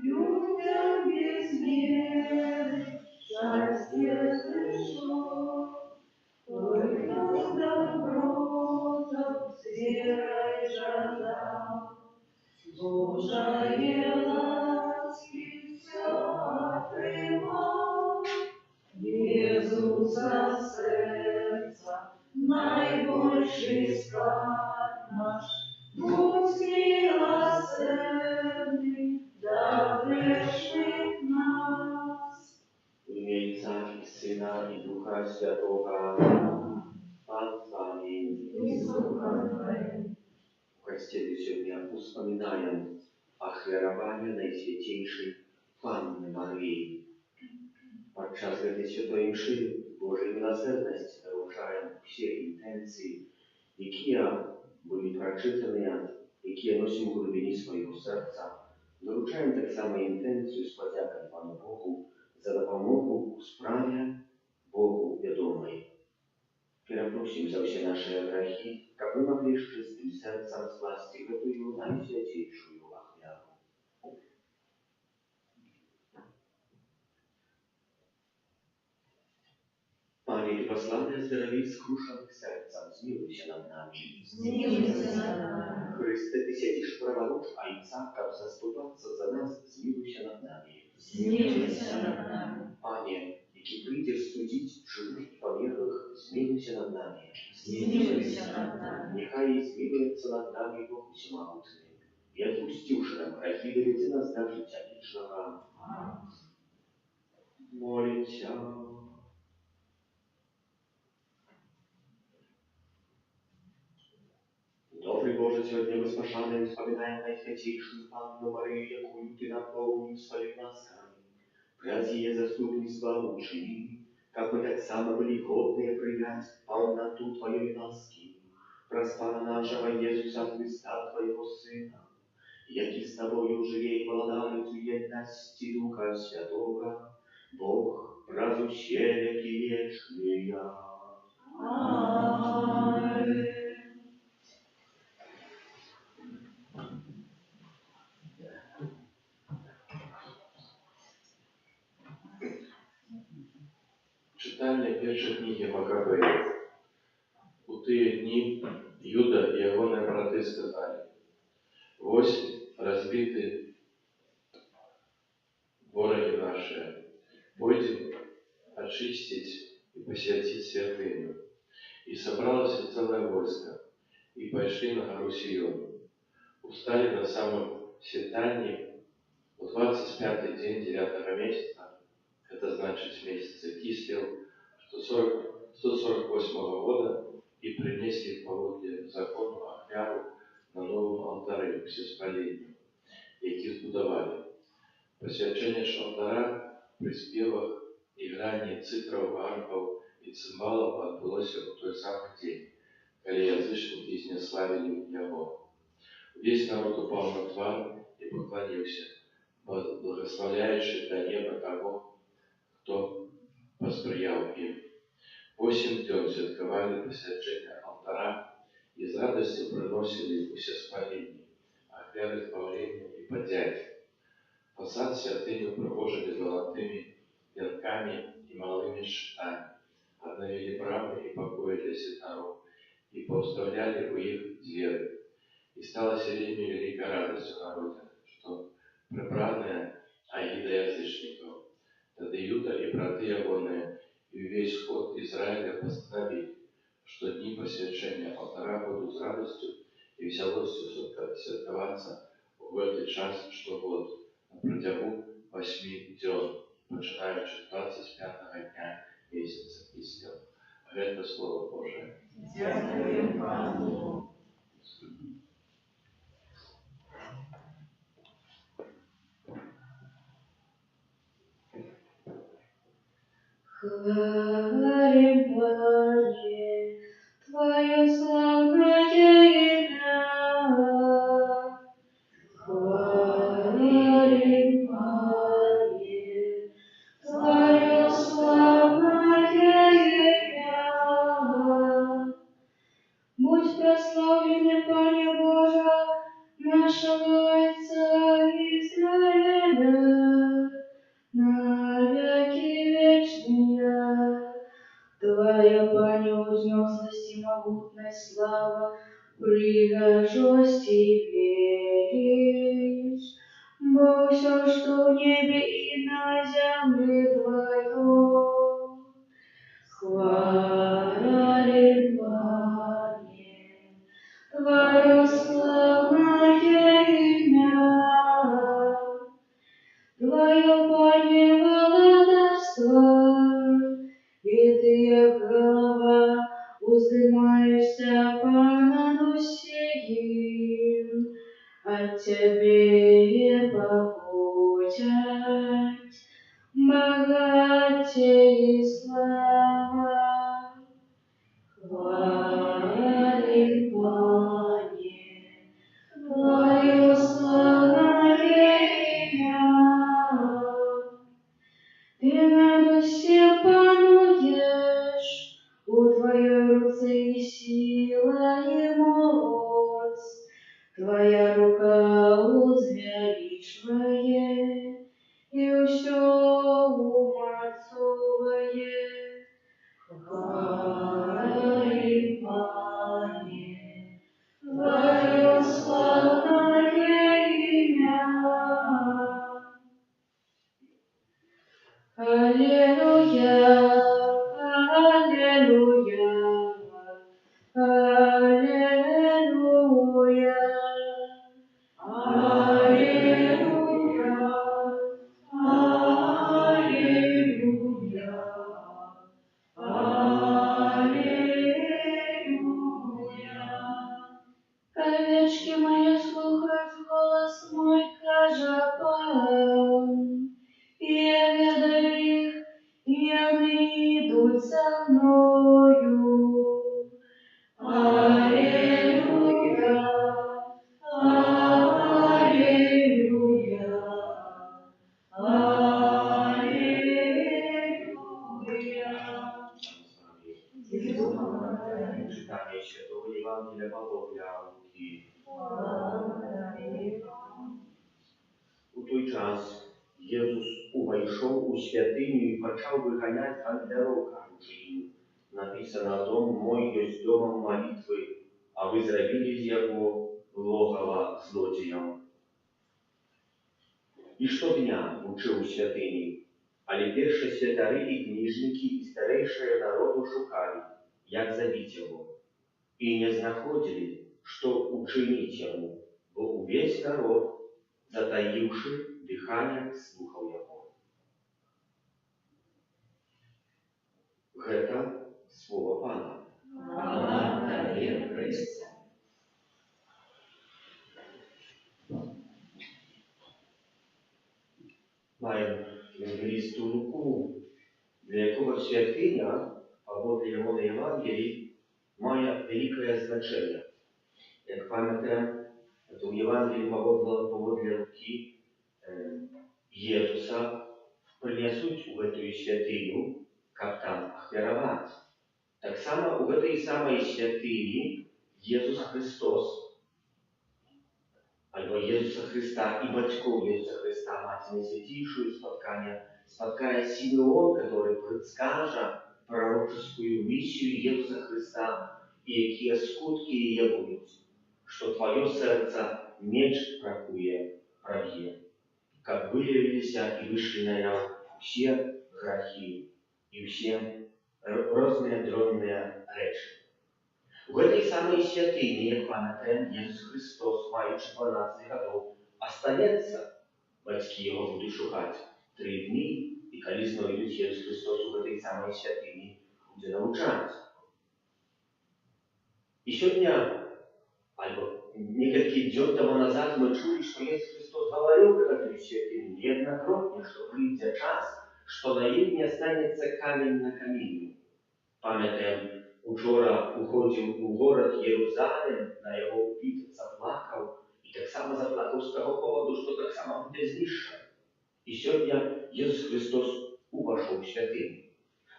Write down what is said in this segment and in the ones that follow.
Людям без меры счастье пришло, только с добротом, с верой жадал. Божие ласки все отрывал, Иисуса сердца наибольший скарб наш. Будь милосердный до грешных нас. W imię Ojca i Syna i Ducha Świętego. Pan z Wami. W Kościele сегодня wspominają ofiarowanie Najświętejszej Panny Maryi. Podczas tej świętej mszy Bożej miłosierność naruszają wszystkie intencje, jakie były przeczytane, jakie nosił w głębinie swojego serca. Naruszają tak samo intencję spłaciaka Panu Bogu za dopomogą u sprawie Bogu wiadomej. Przeprosimy za wszystkie nasze grzechy, aby mogli z czystym sercem składać gotują Najświętejszą ofiarę. Panie, благословенное здоровье скрушенных сердцем, zmiłuj się nad nami. Zmiłuj się nad nami. Chryste, Ty siedzisz praworucz Ojca, aby zastupаться za nas, zmiłuj się nad nami. Zmiłuj się nad nami. Panie, jaki przyjdziesz sudzić żywych i pomierłych, zmiłuj się nad nami. Zmiłuj się nad nami. Niechaj zmiłuje nad nami Bóg Wszechmogący i odpuściwszy nam grzechy, dowiedzie nas do życia wiecznego. Молимся. Dobry Boże, сегодня мы с Пашаной вспоминаем Najświętejszą Panną Maryję, jaką Ty napełnił swoimi łaskami. Прязи ей заступництво учини, как мы так само были годные принять полноту Твоей ласки. Проспала нашего Иисуса Христа, Твоего Сына, яки с Тобою живей владалицу едности Духа Святого, Бог, правящий веки вечные. Аминь. Читання першої книги Макабеїв. У ті дні Юда і його брати сказали: «Вось разбиты вороги наши, пойдем очистить и посвятить святыню». И собралось целое войско, и пошли на гору Сион. Устали на самом свитании в 25-й день 9-го месяца, это значит месяца Кислев, 148 года, и принесли поводле закону офяру на новом алтаре всеспалению, які збудовали. Посвячення ж алтара при співах і гранні цитров, арфов і цимбалов відбулося у той самий день, коли язичники знеславили його. Весь народ упал на твар и поклонился, благословляющий до неба того, кто восприял им. 8 дней святковали посвящение алтара и с радостью приносили всеспаление, оферы избавления и подяки. Фасад святыню проложили золотыми венками и малыми щитами, обновили брамы и покои для святаров, и поставляли у их двери. И стала сиренью великая радость у народа, что прибранная Аида язычников, тогда Юда и браты ягоные, и весь ход Израиля постановили, что дни посвящения алтара будут с радостью и веселостью святковаться в этот час, что год, на протягу 8 дней, начинаючи с 25-го дня месяца Кислев. Это Слово Божие. Дякую Пану. Хвалим, Боже, Твое славное имя. Хвалим, Боже, Твое славное имя. Будь прославлены, Пане Боже, нашего Отца и пригожости веришь, бо все, что в небе и на земле Твое, хвалит Пане, Твое славное имя, Твое Пане владарство, и Ты, як голова, уздымаешься понад усеем, от Тебе походят богатей и слава. Хвалит Пане, Твое славное имя. Ты над усім пануєш, у Твоей руце и сила, и моц. Твоя рука узвеличивает, и все умацовывает. Хвалит Пане, Твое славное имя. Аллилуйя, аллилуйя, аллилуйя, аллилуйя, аллилуйя, аллилуйя. Овечки мои слухают голос мой, каже Пан, и я ведаю их, и они идут за мною. Аллилуйя, аллилуйя, аллилуйя. Czytanie Świętego Ewangelia Pawła Łuki. У той час Єсус увійшов у святиню і почав виганяти ангелів, кажучи їм, написано, дом мой есть домом молитвы, а вы зробили из его логово злодеям. І щодня учив у святині, але перші святари і книжники і старейшие народу шукали, як забить його, і не знаходили, що учинить йому, бо увесь народ, затаивши дыхание, слухал его. Это слово Пана. Маем евангелисту Луку, для якого святыня, поводле его Евангелии, має великое значение. Як пам'ятаємо, то в Євангелії поводле Луки Єсуса принесуть у эту святыню, как там ахвяровать. Так само в этой самой святыне Иисус Христос, альбо Иисуса Христа и батьков Иисуса Христа, Мать Наисвятейшую споткая Симеон, который предскажет пророческую миссию Иисуса Христа и какие скутки ее будут, что твое сердце меч пробье, как вылились и вышли на яв все грехи и все разные дронные речи. В этой самой святыне, як пам'ятаємо, Иисус Христос, маючи 12 годов, остается. Батьки его будут шукать 3 дни, и коли знойдут Иисус Христос в этой самой святыне, буде научать. И сегодня, альбо несколько дней тому назад, мы чули, что Иисус Христос говорил в этой святыне неоднократно, что придет час, что на ней не останется камень на камне. Пам'ятаємо, учора уходив у город Єрусалим, на його убит заплакав, і так само заплакав з того поводу, що так само буде знищено. І сьогодні Ісус Христос увійшов в святиню.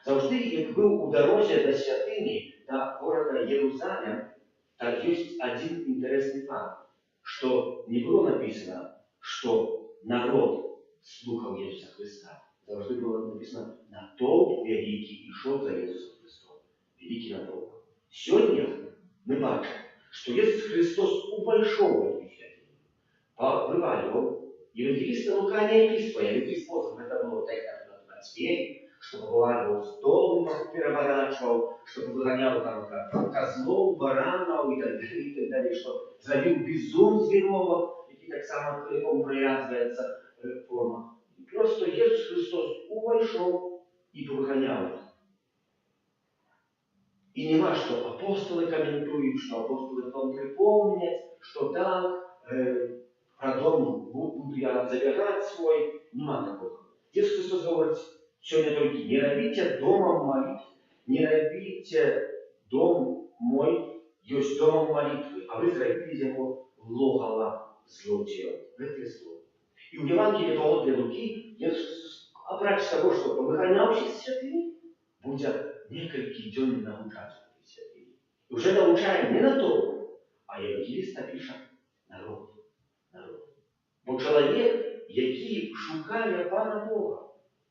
Завжди, як був у дорозі до святині, до города Єрусалим, так є один інтересний факт, що не було написано, що народ слухав Ісуса Христа. Завжди було написано, натовп великий ішов за Ісусом Христом. Великий натовп. Сьогодні ми бачимо, что Иисус Христос увайшов в эту святыню, побывал. Евангелист Лука не описывая, каким способом это было тогда на теперь, что побывал в стол, переворачивал, что выгонял там козлов, баранов и так далее, что завел безум зверого, и так само проявляется форма. Просто Иисус Христос увайшов и повыгонял их. И не важно, что апостолы комментуют, что апостолы потом припомнят, что да, про дом буду я забирать свой, нема такого. Иисус Христос говорит сегодня другие: не робите домом молитв, не робите дом мой, есть домом молитвы, а вы зробили его логово злодея. Это слово. И в Евангелии того для Луки Иисус Христос обрать того, что выгонявшись святыми, будет несколько дней научать этой святыни. И уже научаем не на то, а евангелист пише народ. Бо чоловік, який шукає Пана Бога,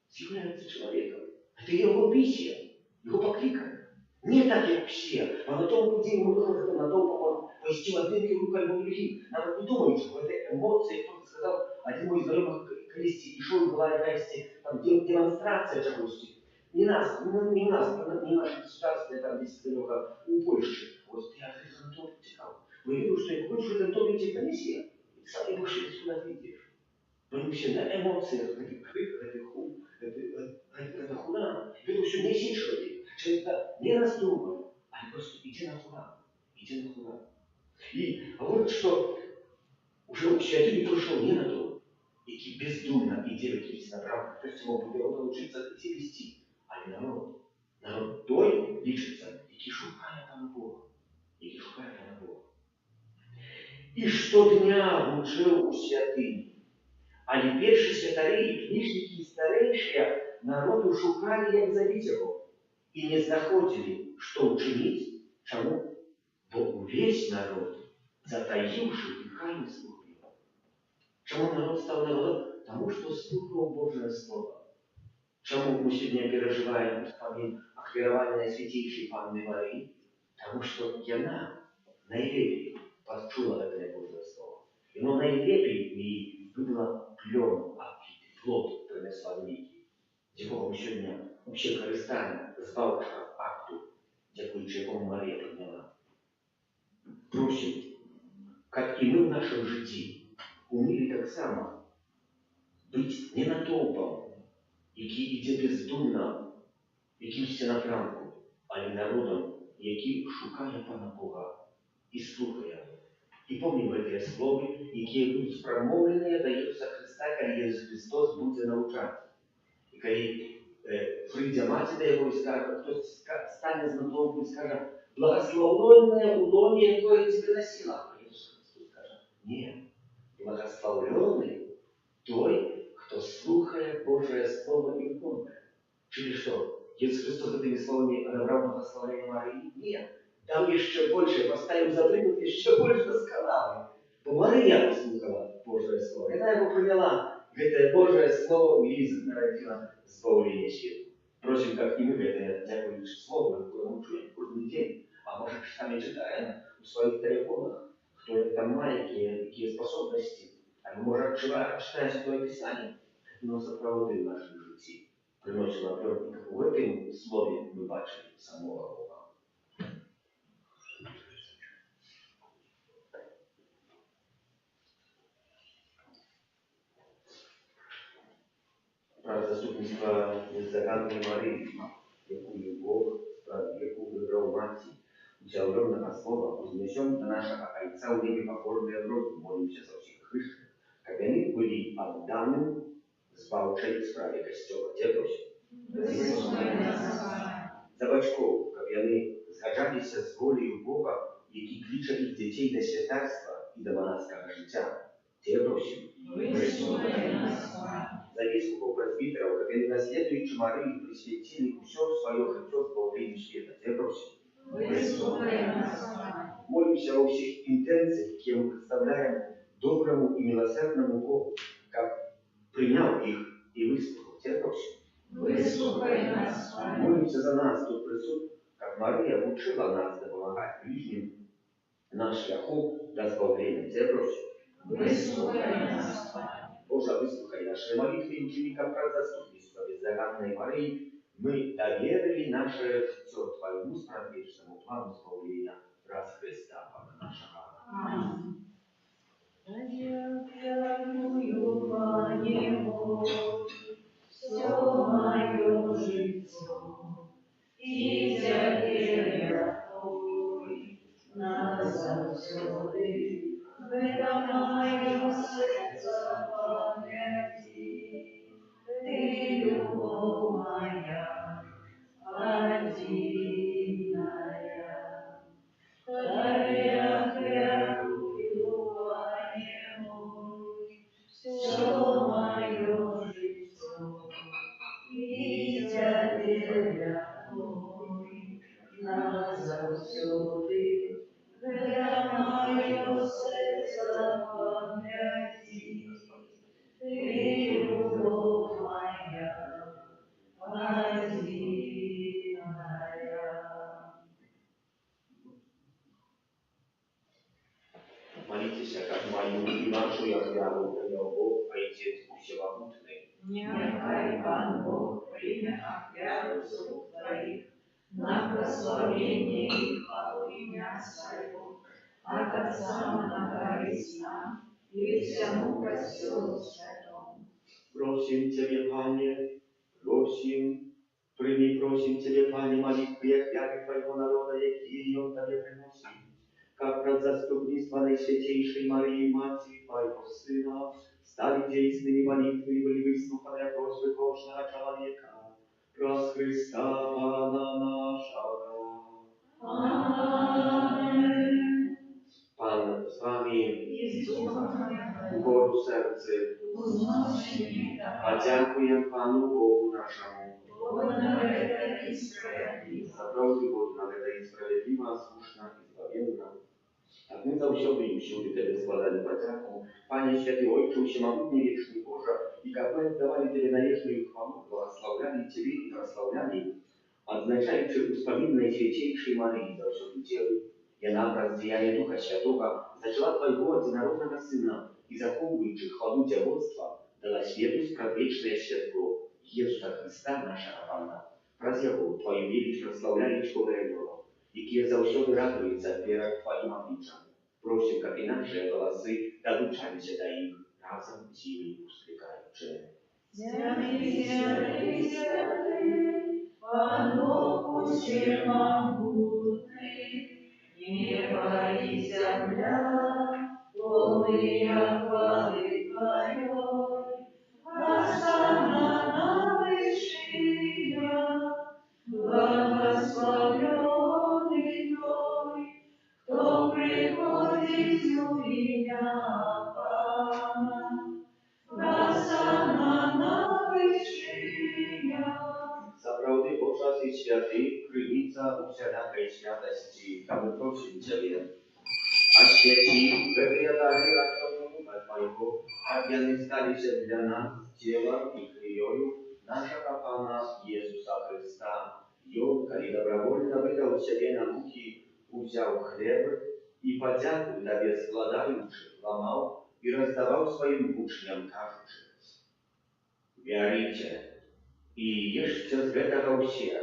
з'являється чоловіком. Це його місія, його покликання. Не так, як всі. А на тому події ми можемо на тому повести в один круг або другим. Навіть не думаючи, що це емоції, хто сказав, один мій знайомий колись ішов, була якась там демонстрація чогось. Не нас, не наше государство, там десь далеко у Польщі. Ось я на тому цікаво. Ви видели, що як хочеш, в тому ті комісія, сами больше сюда видишь. Потому что на эмоциях, этих крик, это хура, это все неси человек. Человек не раздумывая, а просто иди на хура. И вот что уже святый пришел не на то, и бездумно иди в направо, то есть ему будет научиться идти вести, а не народ. Народ той лічиться, який шукає Пана Бога. І щодня учив у святині. А і перші святарі, і книжники, і старейші народу шукали, як забити його. І не знаходили, що учинить. Чому? Бо увесь народ, затаивший дыхание, слухал. Чому народ став народом? Тому що слухав Божие Слово. Чому ми сьогодні переживаємо вспомин охвирования Святейшей Панны Марии? Тому що вона наилепее почула это Божие Слово. И оно наилепее и выбило плен, плод принесла в веки. Якого ми сьогодні вообще користаємо збавка акту, дякуючи якому Марія підняла. Просим, как и мы в нашем житті, умели так само быть не натовпом, який іде бездумно, якимось напрямку, але народом, який шукає Пана Бога і слухає. І пам'ятаємо ті слова, які будуть промовлені до Ісуса Христа, коли Ісус Христос буде навчати. І коли прийде мати до Його і скаже, хтось стане з натовпу і скаже: благословенне у лоні, якое тебе носила. А Ісус Христос скаже: ні, благословенний той, хто слухає Божие Слово і виконує. Czyli що? Ісус Христос этими словами одобрав благословення Марії? Ні. Там ще більше поставив за приклад, ще більше досконалий. Бо Марія послухала Божие Слово. Вона його прийняла. Это Божие Слово у Лизы народило избавление света. Просим, как и мы, это дякуючи Слову, которое мы чуем каждый день. А может, сами читаем в своих телефонах, кто там маленькие, какие способности. А может, читая Святое Писание, но сопроводит в нашем житті. Приносила плотников. В этом слове мы бачили самого Бога. Про заступництво беззаконной Марии, якую Бог, яку выбрал Мати, усяленного слова, вознесем на нашего Отца в небе покорное розум, молимся со всех христиан, как они были отданы збавчей справе Костела. Те просим. За батьков, как они згаджалися з волею Бога, який кличе їх дітей до святарства і до монастирського життя. Те просим. За біскупов, пресвитеров, как они наследуючи Марии присвятили все свое житье избавлению света. Те просим. Молимся о всех интенциях, которые мы представляем доброму и милосердному Богу, как принял их и выслушал. Те просим. Молимся за нас, тут присутствует, как Мария учила нас помогать ближним на шляху до збавлення. Це прошу. Вислухай нас, Пане. Боже, выслухай наши молитвы и ученикам про заступничество беззаганной Марии. Мы доверили наше житие Твоему спрадвечному плану избавления раз Христа, Пана нашего. Аминь. Дякую, Пане Боже, все мое житье, и теперь рятуй нас завсёды, выдавай сердце памяти, Ты любовь моя одиная. Все мое житье, и теперь рятуй нас завсёды, для мое сердце памяти, Ты любовь моя одиная. Молитесь, как мою и вашу яву принял Бог, Отец Всемогутный. Нехай Пан Бог прийме отряду с рук Твоих на прославление и хвалу имя Своего, от Отца на корысть нам и всему Престолу Святому. Просим Тебе, Пане, просим, прими, просим Тебе, Пане, молитвы и оферы Твоего народа, якие Он Тебе приносит, как пред заступництва Наисвятейшей Марии, Матери Твоего Сына, стали действенными молитвы и были выслуханы просьбы Божьего человека, раз Христа Пана нашего. Аминь. Пан с вами, И с духом Твоим, угоду сердце, узношение, подякуем Пану Богу нашему. Богна это и справедливо. Naprawdę godna, ale i sprawiedliwa, słuszna i zbawienna. Tak my zаўсёды i всюdy Тебе складали подяку, Пане Святый Ojcze, Всемогутний Вечный Боже, и как мы отдавали Тебе належную хвалу, благословляли Тебе и прославляли, означаючи успомин Наисвятейшей Марии заўсёды Девы. Яна праз дзеяние Духа Святого зачала Твоего одинородного Сына и, заховуючи хвалу дзявоцтва, дала свету спрадвечное святло Иисуса Христа нашего Пана. Праз Яго Твою велич прославляли чоловіком, які заўсёды радуються перед Твоим обличчям. Просим, как и наши голосы, долучалися до их, разом с ними ускликаючи. Святый, святый, святый, Пан Бог всемогутный, небо и земля, полные хвалы Твоей. Осанна высшая, благословенный Твой, кто приходит у меня, Пана. Осанна высшая. Zapravdy počas i sviaty, krynica usiadakej świętości, aby prosił Ciebie, a świeci wywiadane na Twoją Twojego, aby nie stali się dla nas dziełem i krwią naszego Pana Jezusa Chrysta. I On, kiedy dobrowolnie wydał siebie na muki, wziął chleb i podzięku Tobie składający, łamał i rozdawał swoim uczniom każący. Wierzycie i jeszcze z гэтага ўсе,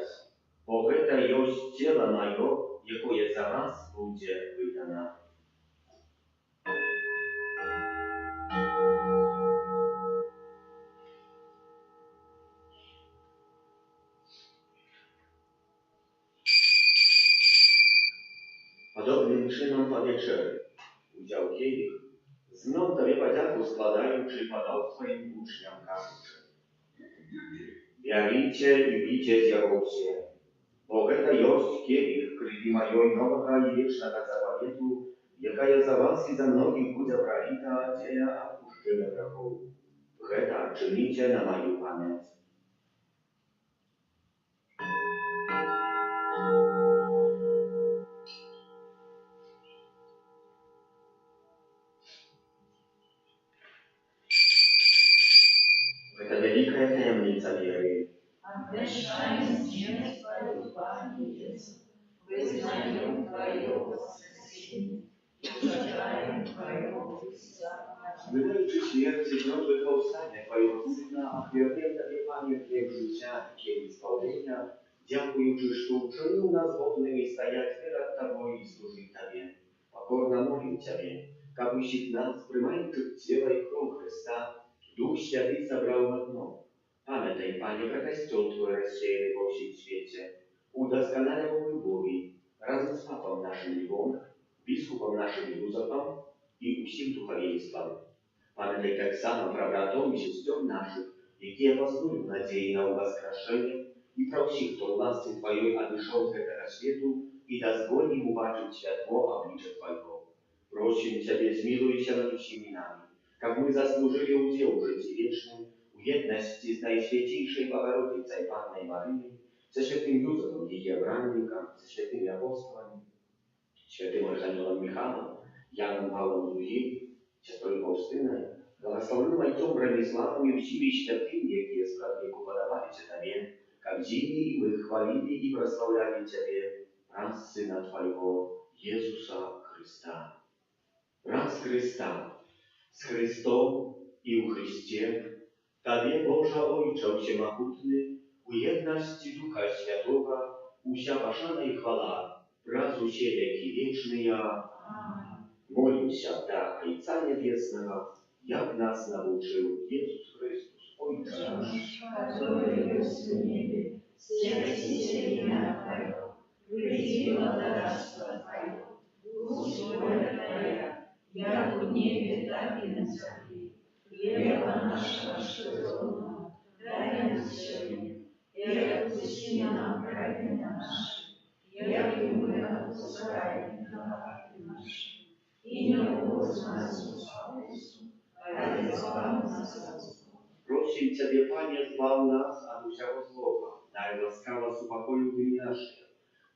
бо гэта ёсць цела маё, якое за вас будзе выдана. Podobnym czynom po wieczerzy udział kielich, znów Tobie podzięku składający podał swoim uczniom każący. Wierzycie i widzicie Jego все, bo гэта ёсць кielich krwi маёй новага і вечнага зававету, якая за вас і за многіх будзе проліта дзеля адпушчэння грахоў. Гэта чыніце на маю памяць. Гэта вялікая таямніца веры. Обещаем смерть Твою, Пане Иисус, вызнаем Твое воскресение a wiernym Tobie, Panie, wiek życia i kielich spełnienia, дякуючи, що вчинив нас годними стоять перед Тобой и служить Тебе. Покорно молим Тебе, как усіх нас, приймаючих тіла і кров Христа, Дух Святий собрав в одно. Пам'ятай, Пане, про костел Твой рассеянный по всем свете, удосконаливай в любови, разом с Папом нашим Львом, Biskupom naszym Józefem i усім духовенством. Пам'ятай так само про братов і сестер наших, які возложили надії на воскрешення, і про всіх, хто в ласці Твоєї одійшов з цього світу і дозволь їм убачити світло обличчя Твоего. Просим Тебе, змилуйся над усіми нами, как мы заслужили удел в житті вічним, у єдності з Найсвятейшей Богородицей Панной Марией, со святым Юзефом, ее бранником, со святыми апостолами, святым Архангелом Михаилом, Яном Павлом II, сестрой Фаустиной, благословенным отцом Брониславом и всеми святыми, які с веку подавались Тебе, как зими мы хвалили и прославляли Тебе, раз Сына Твоего, Иисуса Христа. Раз Христа, с Христом и у Христе, Тебе, Боже Ojcze Всемогутный, у едности Духа Святого, уся пошана и хвала, раз усе веки вечные. Молимся до Отца Небесного, як нас научил Иисус Христос, Отче наш, который есть в небе, святится имя Твое, приди царство Твое, будь воля Твоя, як в небе, так и на земле. Хлеба нашего насущного дай нам сегодня, и отпусти нам провины наши, як и мы отпускаем виноватым нашим. И не уводь нас в искушение, а избавь нас от зла. Просим Тебе, Пане, збав нас от усякого злого, дай ласкаво супокою дни наши.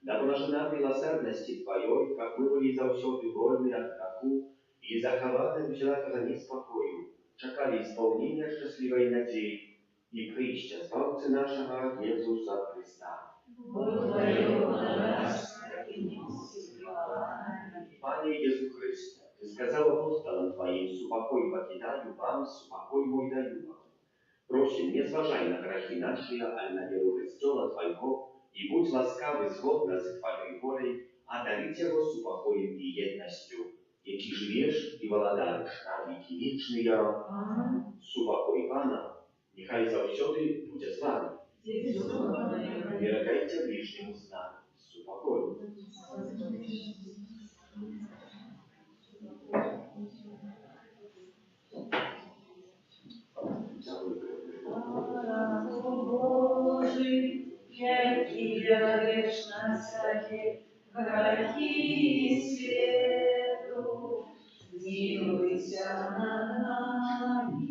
Да блажена милосердности Твоей, как мы были завсёды вольны от греху, и захованы всякого неспокою, чекали исполнения счастливой надеи и прища Спасца нашего Иисуса Христа. Бог Твое благодарство и милости хвала. Пане Иисус Христе, Ты сказал апостолам Твоим, супокой покидаю вам, супокой мой даю вам. Просим, не зважай на грехи наши, а на веру Христова Твоего, и будь ласкавый згодно з Твоей волей, а дарить его супокоем и едностью, які живешь и володаришь на веки вечные. Супокой Пана, нехай завсёды буде з вами. Берегайте ближнему з нами. Супокой. Божий, який явиш на святі грехи світу, змилуйся над нами,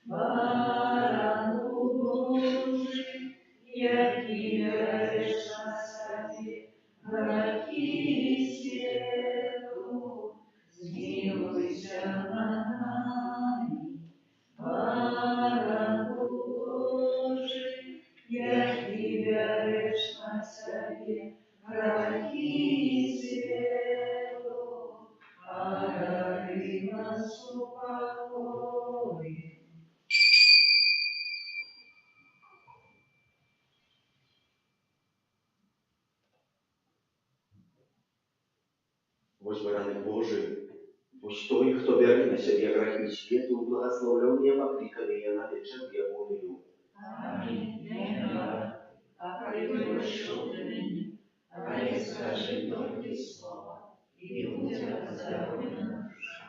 барану Божий, який явиш на святі грехи світу, змилуйся над нами, барану Божий, який явиш на святі грехи світу, а дари нас упокой. Ось бараник Божий, ось той, хто бере на себе грехи світу, благословлення покликаний на вечеря Божию. Аминь. А придешь ты ныне, а скажи только слово, и будет оздоровлена душа.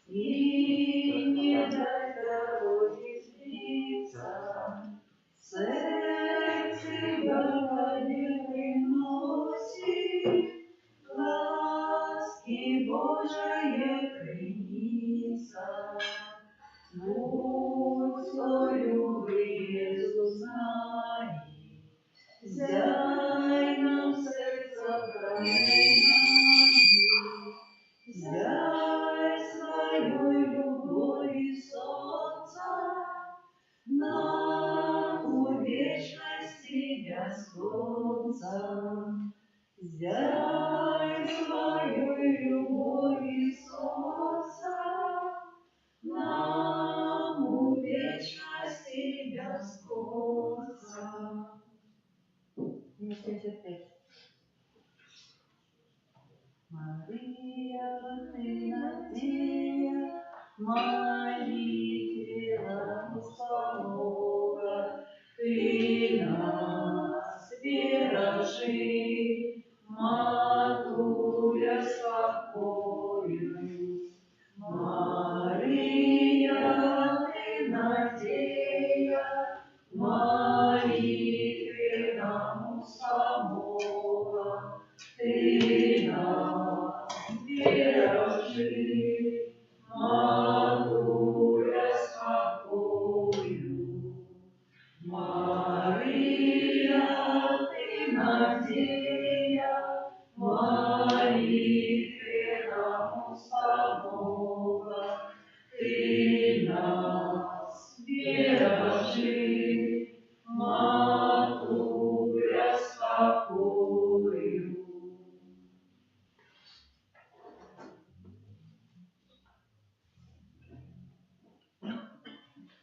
И не дай дороги сбиться, сердце Господи приносит, ласки Божие приница. Будь свою Иисус знай, зяй нам сердца променяй, зяй свою любовь солнца, нам у вечности без конца. Зяй свою любовь солнца, нам у вечности без конца. 75. Мария, ты надея, молитве нам успомога, ты нас бережи, Матуля спокою. Мария, ты надея, молитве нам успомога, ты нас бережи, Матуля спокою. Мария, ты надея, молитве нам успомога, ты нас бережи, Матуля спокою.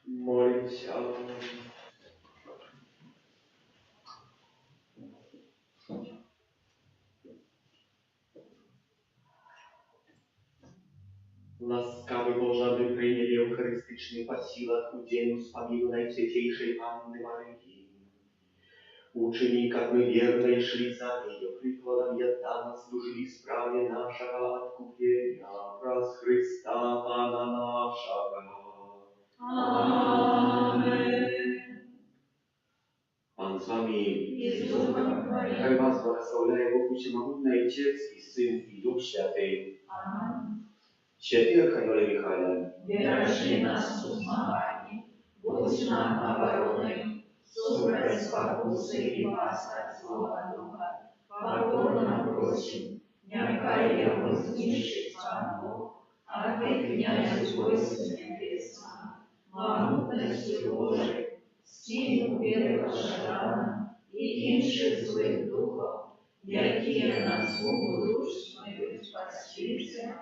Молимся. Łaskawy Boże, aby przyjęli eucharystyczny posiłek u dzień wspomnieniu Najświętejszej Panny Maryi. Uczyni, jak my wierno i szli za Nią przykładem, jak tam służyli sprawie naszego odkupienia przez Chrysta Pana naszego. Amen. Pan z wami. I z duchem Twoim. Niechaj was błogosławi Bóg Wszechmogący, Ojciec i Syn i Duch Święty. Amen. Święty Archaniołe Michale, Бережи нас у змаганні, будь нам обороною, супроть спокуси і пасток Злого Духа, покорно просим, нехай його знищить сам Бог, а ти, князь войск небесного, могутності Божої, силу білого шатана і інших злих духов, які на злу душ свою спастися.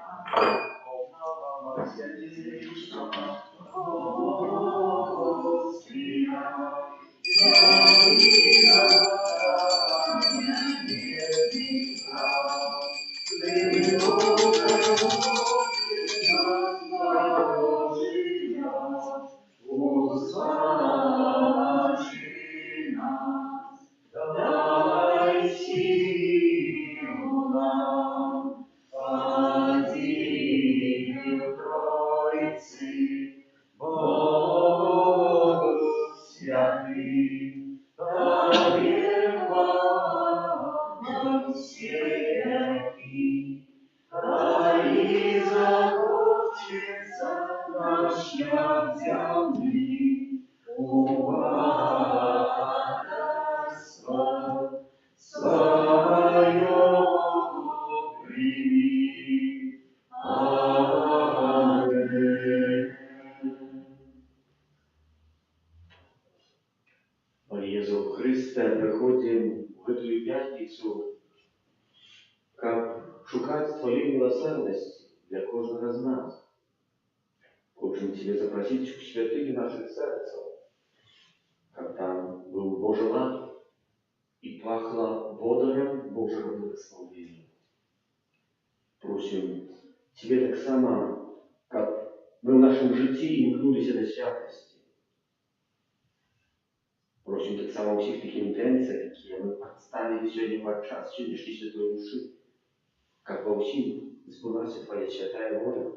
Jezu Chryste, приходим в эту пятницу, как шукать Твоей милосердности, для кожного з нас. Хочем Тебе запросить в святыни наших сердцев, как там был Божий лад и пахло водором Божьего благословения. Просим Тебе так само, как мы в нашем житті імкнулися до святости. Просим так само всех таких интенциях, которые мы представили сегодня под час сегодняшней святой души, как во всем сбылась Твоя святая воля.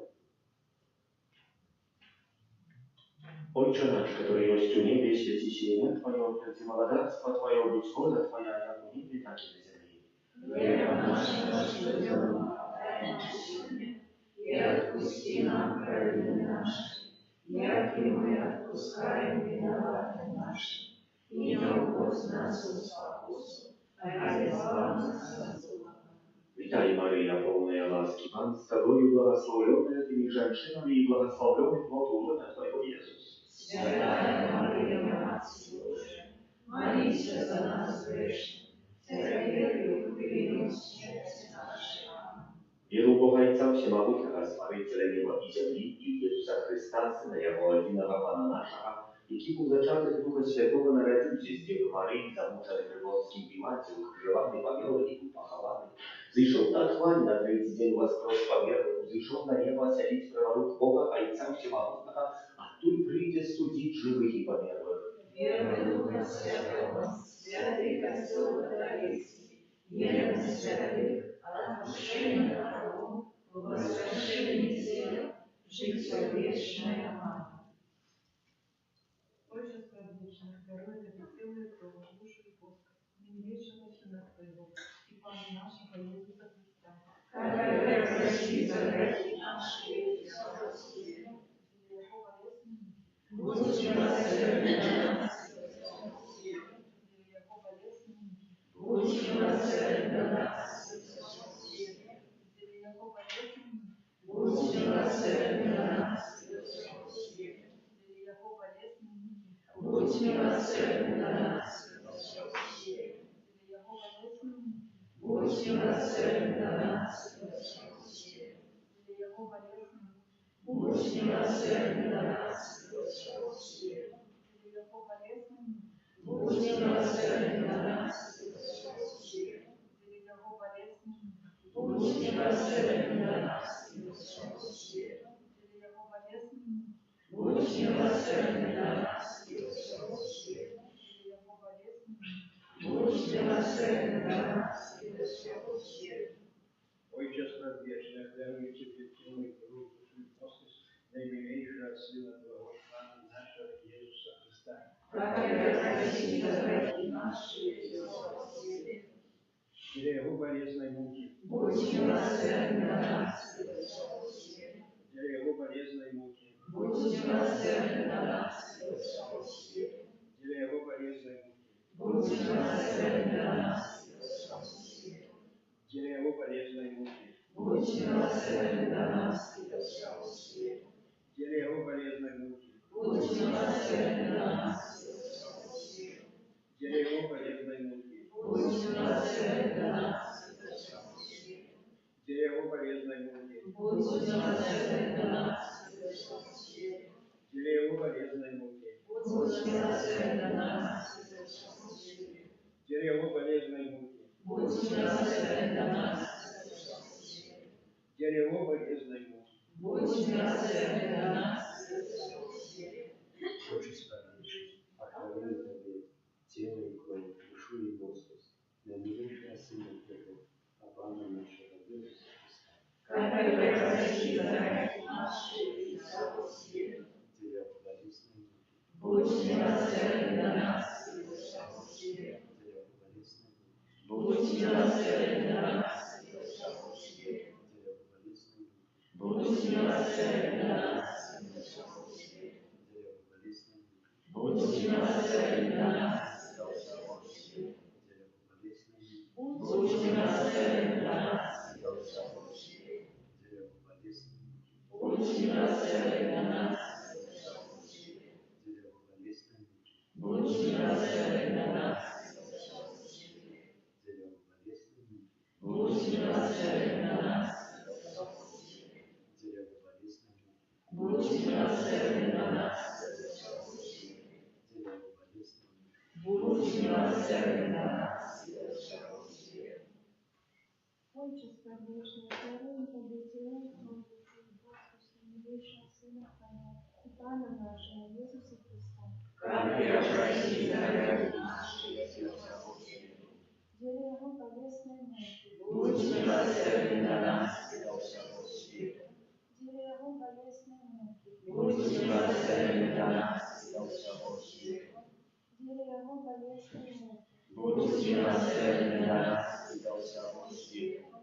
Отче наш, который есть в небе, святись имя Твое, придя царство Твое, будь воля Твоя, как в небе, так и на земле. Хлеба нашего ежедневного дай нам сегодня, и отпусти нам провины наши, яки мы отпускаем виноватым нашим, и не уводь нас в спокусу, а избавь нас от зла. Витай, Мария, полная ласки, Пан с Тобою, благословленная Ты между женщинами, и благословленный плод лона Твоего, Иисус. Святая Мария, Матерь Божия, молись за нас грешных, теперь и в смерти нашей. Аминь. Веру в Бога Отца Всемогутнего, Створителя неба и земли, и Иисуса Христа, Сына Его единого Пана нашего, який був зачатий Духа Святого, народився з Діви Марії, замучений при Понтськім Пілаті, укрижований, помилований і похований. Зійшов на хваль, на третій день воскрес померлих, зійшов на небо оселить приворот Бога Отца Всемогутнего, а тут прийде судить живых и померлых. Верую Духа Святого, святый Костел Католический, верен святых, отпущение грехов, воскрешение тела, житие вечное. Аминь. Отче Справедливый, даруй тебе целую кровь, душу и воск, милейшего Сына Твоего, и Пана нашего Иисуса Христа. Который прости за грехи наши и спаси. Будь милосерден на нас. Будь милосерден на нас. Будь милосерден на нас. Будь милосерден на нас. Будь милосерден на нас. Будь милосерден на нас. Будь милосерден на нас. Будь милосерден на нас. Будь милосерден на нас. Будь милосерден на нас. Отче Предвечный, даруй тебе тело и кровь, душу и воскрес, наимилейшего от Сына Твоего, Пана нашего Иисуса Христа. Который прости за грехи наши и спаси. Через Его болезной муки, Будь милосерден на нас. через Его болезной муки, Будь милосерден на нас. через Его болезной муки, Будь милосерден на нас. через Его болезной муки, Будь милосерден на нас. через Его болезной муки, Будь милосерден на нас. через Его болезной муки, Будь милосерден на нас. через Его болезной муки, Будь милосерден на нас. через Его болезной муки, Будь милосерден на нас. через Его болезной муки, Будь милосерден на нас. через Его болезной муки. Будь милосерден на нас. Отче Справедливый, охрани тебе тело и кровь, душу и воскрес, наимилейшего Сына Твоего, а Пана нашего Иисуса Христа. Который прости за грехи наши и спаси. Тебя благодетельный муки, Будь милосерден на нас. тебя благодетельный муки, Будь милосерден на нас. тебя благодетельный муки, Будь милосерден на нас. тебя благодетельный муки, Будь милосерден на нас. тебя благодетельный муки, Будь милосерден на нас. тебя благодетельный муки, Будь милосерден на нас. тебя благодетельный муки, Будь милосерден на нас. тебя благодетельный муки, Будь милосерден на нас. человечество грешное, веруем в обетование Твою душу и Господа, милейшего Сына Твоего, и Пана нашего, Иисуса Христа. Деле Его полезной муки. Будь милосерден на нас и на всего света. Деле Его полезной муки. Будь милосерден на нас и на всего света. Деле Его полезной муки. Будь милосерден на нас и на всего света.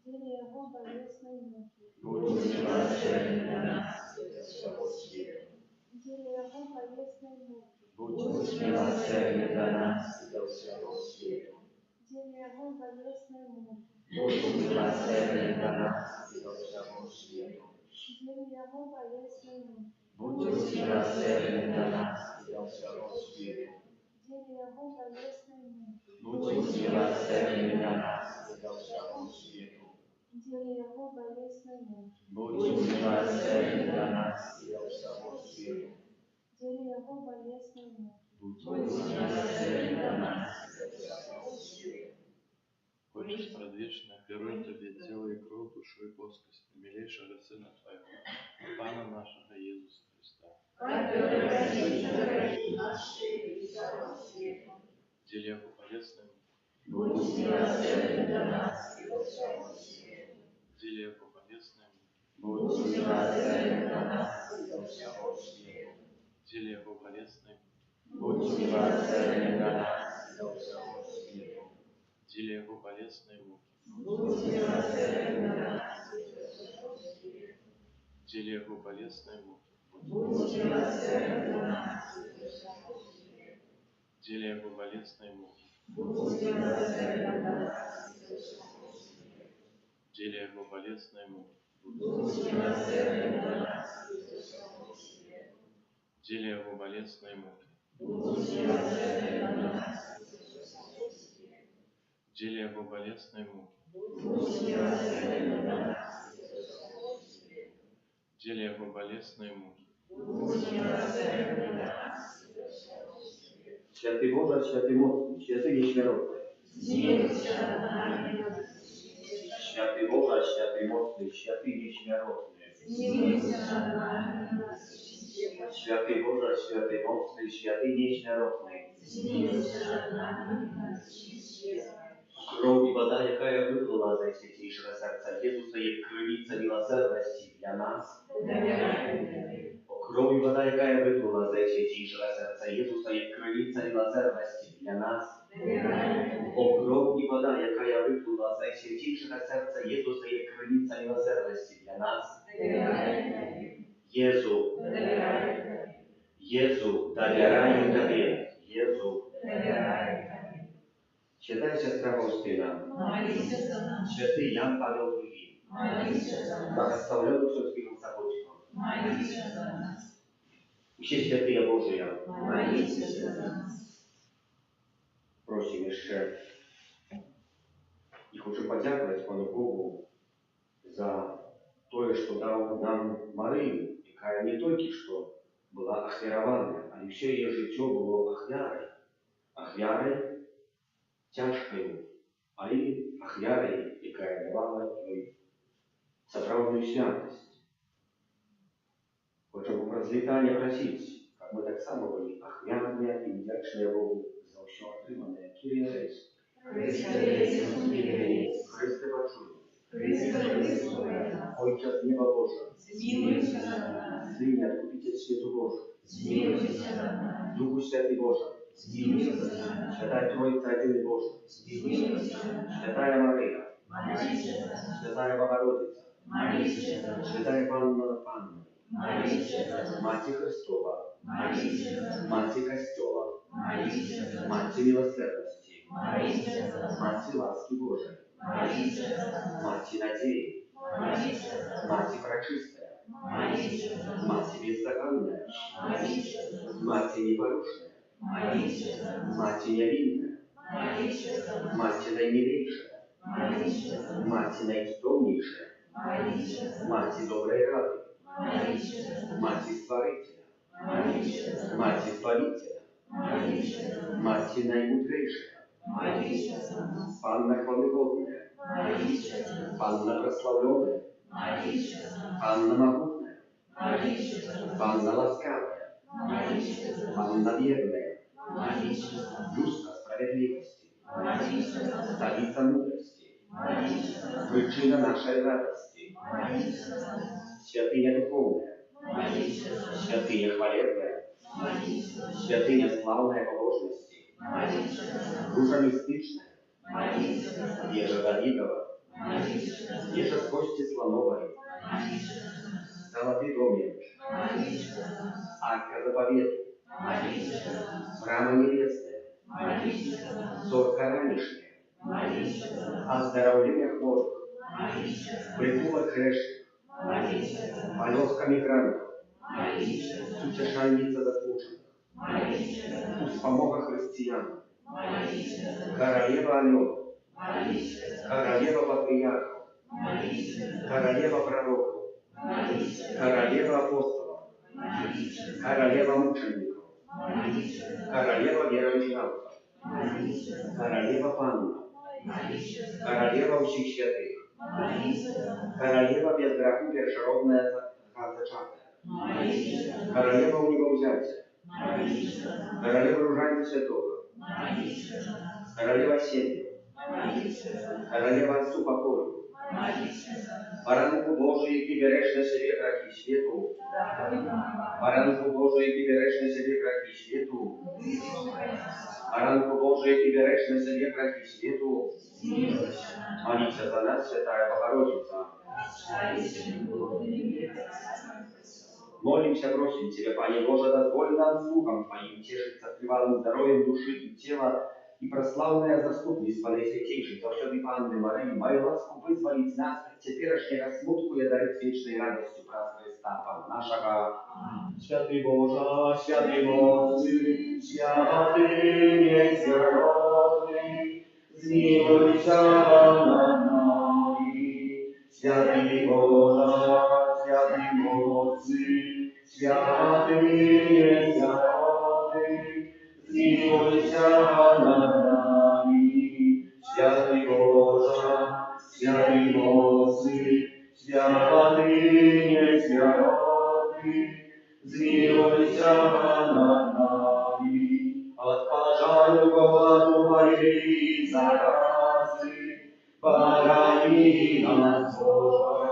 Деле Его полезной муки. Будь милосерден на нас и на всего света. Деле Его полезной муки. Будь милосерден на нас и на всего света. Деле Его полезной муки. Будь милосерден на нас и на всего света. Деле Его полезной муки. Будь милосерден на нас и на всего света. Деле Его полезной муки. Будь милосерден на нас и на всего света. Деле Его полезной муки. Будь милосерден на нас и на всего света. Деле Его полезной муки. Будь милосерден на нас и на всего света. Хочешь предвечно, веруй Тебе тело и кровь, душу и плоскость милейшего Сына Твоего, и Пана нашего Иисуса Христа. Деле Его полезным, Будь милосерден на нас и на всего света. деле Его полезным, Будь милосерден на нас и на всего света. деле Его полезным, Будь милосерден на нас и на всего света. деле Его полезным, Будь милосерден на нас и на всего света. деле Его полезным, Будь милосерден на нас и на всего света. деле Его полезным, Будь милосерден на нас и на всего света. деле Его полезным, Будь милосерден на нас и на всего света. деле Его полезным, Будь милосерден на нас и на всего света. деле Его полезным, Будь милосерден на нас и на всего света. деле Его полезным, Будь милосерден на нас и на всего света. Święty Boże, święty mocny, święty nieśmiertelny. Zmiłuj się nad nami. Święty Boże, święty mocny, święty nieśmiertelny. Zmiłuj się nad nami. Święty Boże, święty mocny, święty nieśmiertelny. Zmiłuj się nad nami. Кровь и вода, якая выплыла из Наисвятейшего сердца Иисуса, есть крыльца милосердности для нас. Кровь и вода, якая выплыла из Наисвятейшего сердца Иисуса, есть крыльца милосердности для нас. Кровь и вода, якая выплыла из Наисвятейшего сердца Иисуса, есть крыльца милосердности для нас. Иисус, Иисус, доверяю Тебе. Иисус, Święta siostra Faustyna, święty Jan Paweł II, błogosławiony przez Twoją zapoczką, Все святые Божие, просим еще и хочу подякувати Пану Богу за то, что дал нам Марию, яка не только что была охвярована, а все ее життя было охвярой тяжкою, а и охвярой, яка давала їй справжню святость. Хочу процвітання просить, как мы так само были охвярные и вдячные Богу за все отриманное. Кирия Рейс. Христе почуй. Ojcze z nieba Boże, Synie, Odkupiciel światu Boże, Duchu Święty Boże, Święta Trójca Jedyny Boże, Święta Maryja, Święta Bogorodica, Święta Panna Panna, Macie Chrystowa, Macie Kościoła, Macie miłosierności, Macie łaski Bożej, Macie nadziei, Macie пречистая, Матерь бездоганная, Матерь непорушная, Матерь невинная, Матерь наимилейшая, Матерь наистомнейшая, Матерь доброй рады, Матерь Створителя, Матерь Избавителя, Матерь наимудрейшая, Панна хвалыгодная, Панна прославленная, Панна могутная, Панна ласкавая, Панна верная, люстра справедливости, столица мудрости, причина нашей радости, святыня духовная, святыня хвалебная, святыня славная побожности, душа мистичная, Вежа Давидова, Вежа с кости слоновой, золотый домик, арка заповедь, храма небесная, зорка ранешняя, оздоровление хворых, притулок грешных, полётка мигрантов, утешальница заслуженных, успомога христиан, королева Алена, королева патриархов, королева пророков, королева апостолов, королева мучеников, королева вероученцев, королева Панна, королева всех святых, королева без греху першеродная зачатая, королева унивоузятия, королева ружания святого, королева семьи, королева отцу покою, Баранку Божий, ти береш на себе грехи світу, Баранку Божий, ти береш на себе грехи світу, Баранку Божий, ти береш на себе грехи світу, молися за нас, Святая Богородица. Молимся, просим Тебя, Пане Боже, дозволь нам слугам Твоим тешиться тревалым здоровьем души и тела, и прославное заступництво Наисвятейшей Завсёды Панны Марии, мою ласку вызволить нас от теперешнего смутку и одарить вечной радостью праз Христа, Пана нашего. Святый Боже, святый моцный, святый незеродный, zmiłuj nad nami. Святый Боже, святый моцный, святый незеродный, zmiłuj nad nami. Святый Боже, святый моцный, святый незеродный, zmiłuj nad nami. От пожару, голоду, болезни, заразы, погони нас, Боже,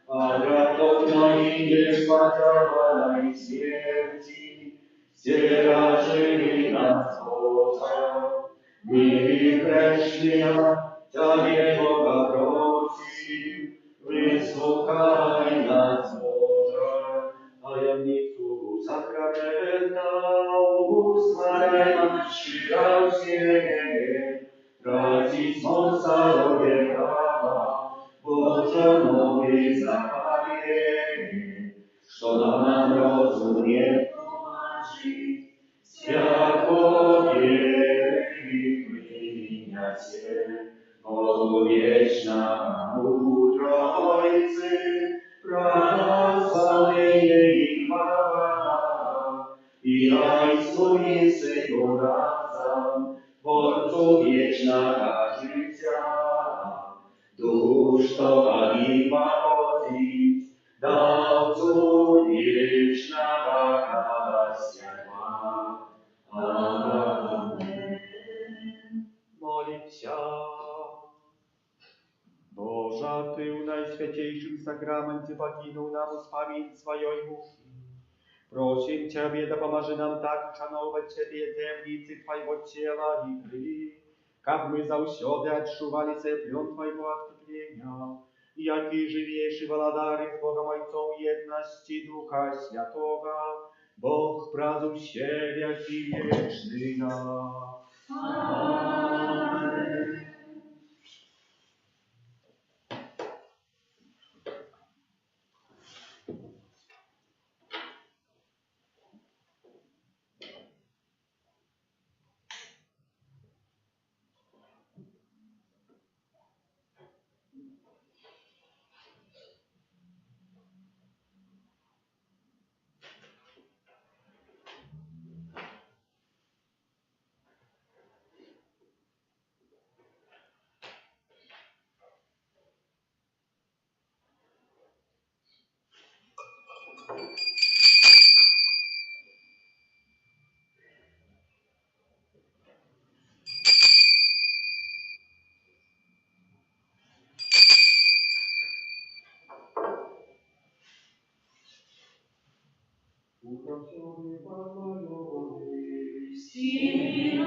от греховной несмотренной смерти, стережи нас, Боже. Мы грешные, Тебе, Бога, просим, выслухай нас, Боже. Tajemnicu sakramenta usmarzaj nas szczerosiernie, tracić moc całego prawa, Boże nowy zabawienie, co nam rozumie tłumaczy, światło wiery wymienia się, o wieczna mudro Ojcy, prawosławnej i chwała, i Ojcu i Synu razem, Tworcu wiecznego życia, dusz to ani pochodzić, dawcu wiecznego światła. Amen. Молимся. Боже, Ты в Наисвятейшем сакраменте покинул нам успомин своей муки. Просим Тебе, да поможи нам так шановать Тебе темницы Твоего тела и крви, как мы заусёды отшували плен Твоего откупления, яки живейший владарь с Богом Отцом едности Духа Святого, Бог празуще веки вечные. Amen. Сім'ї